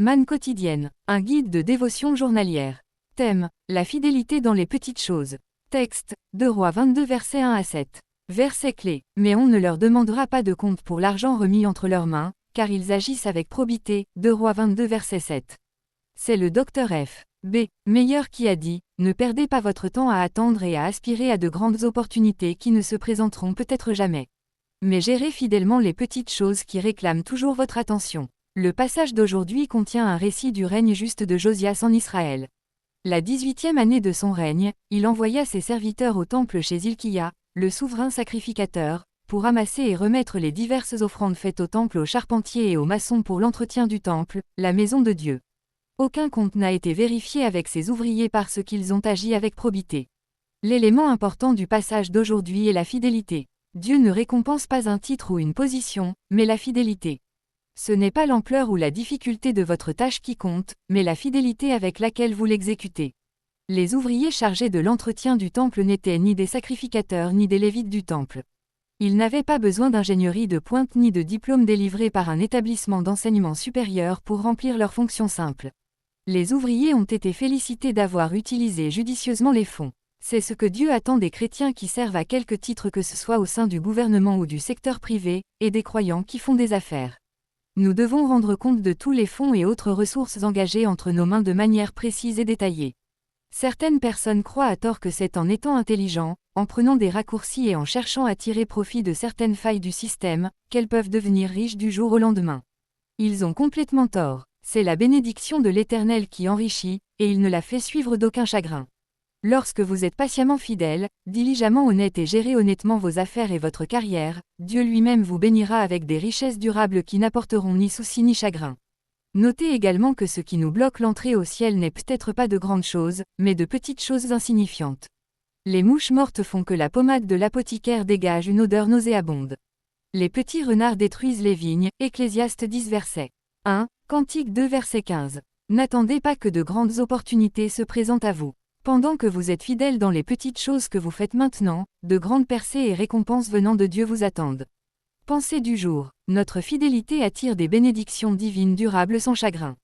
Manne quotidienne, un guide de dévotion journalière. Thème, la fidélité dans les petites choses. Texte, 2 Rois 22 versets 1 à 7. Verset clé, mais on ne leur demandera pas de compte pour l'argent remis entre leurs mains, car ils agissent avec probité, 2 Rois 22 verset 7. C'est le Dr F. B. Meilleur qui a dit, ne perdez pas votre temps à attendre et à aspirer à de grandes opportunités qui ne se présenteront peut-être jamais. Mais gérez fidèlement les petites choses qui réclament toujours votre attention. Le passage d'aujourd'hui contient un récit du règne juste de Josias en Israël. La 18e année de son règne, il envoya ses serviteurs au temple chez Hilkiah, le souverain sacrificateur, pour amasser et remettre les diverses offrandes faites au temple aux charpentiers et aux maçons pour l'entretien du temple, la maison de Dieu. Aucun compte n'a été vérifié avec ces ouvriers parce qu'ils ont agi avec probité. L'élément important du passage d'aujourd'hui est la fidélité. Dieu ne récompense pas un titre ou une position, mais la fidélité. Ce n'est pas l'ampleur ou la difficulté de votre tâche qui compte, mais la fidélité avec laquelle vous l'exécutez. Les ouvriers chargés de l'entretien du temple n'étaient ni des sacrificateurs ni des lévites du temple. Ils n'avaient pas besoin d'ingénierie de pointe ni de diplôme délivré par un établissement d'enseignement supérieur pour remplir leurs fonctions simples. Les ouvriers ont été félicités d'avoir utilisé judicieusement les fonds. C'est ce que Dieu attend des chrétiens qui servent à quelque titre que ce soit au sein du gouvernement ou du secteur privé, et des croyants qui font des affaires. Nous devons rendre compte de tous les fonds et autres ressources engagées entre nos mains de manière précise et détaillée. Certaines personnes croient à tort que c'est en étant intelligents, en prenant des raccourcis et en cherchant à tirer profit de certaines failles du système, qu'elles peuvent devenir riches du jour au lendemain. Ils ont complètement tort. C'est la bénédiction de l'Éternel qui enrichit, et il ne la fait suivre d'aucun chagrin. Lorsque vous êtes patiemment fidèle, diligemment honnête et gérez honnêtement vos affaires et votre carrière, Dieu lui-même vous bénira avec des richesses durables qui n'apporteront ni soucis ni chagrin. Notez également que ce qui nous bloque l'entrée au ciel n'est peut-être pas de grandes choses, mais de petites choses insignifiantes. Les mouches mortes font que la pommade de l'apothicaire dégage une odeur nauséabonde. Les petits renards détruisent les vignes, Ecclésiaste 10 verset 1, Cantique 2 verset 15. N'attendez pas que de grandes opportunités se présentent à vous. Pendant que vous êtes fidèle dans les petites choses que vous faites maintenant, de grandes percées et récompenses venant de Dieu vous attendent. Pensée du jour. Notre fidélité attire des bénédictions divines durables sans chagrin.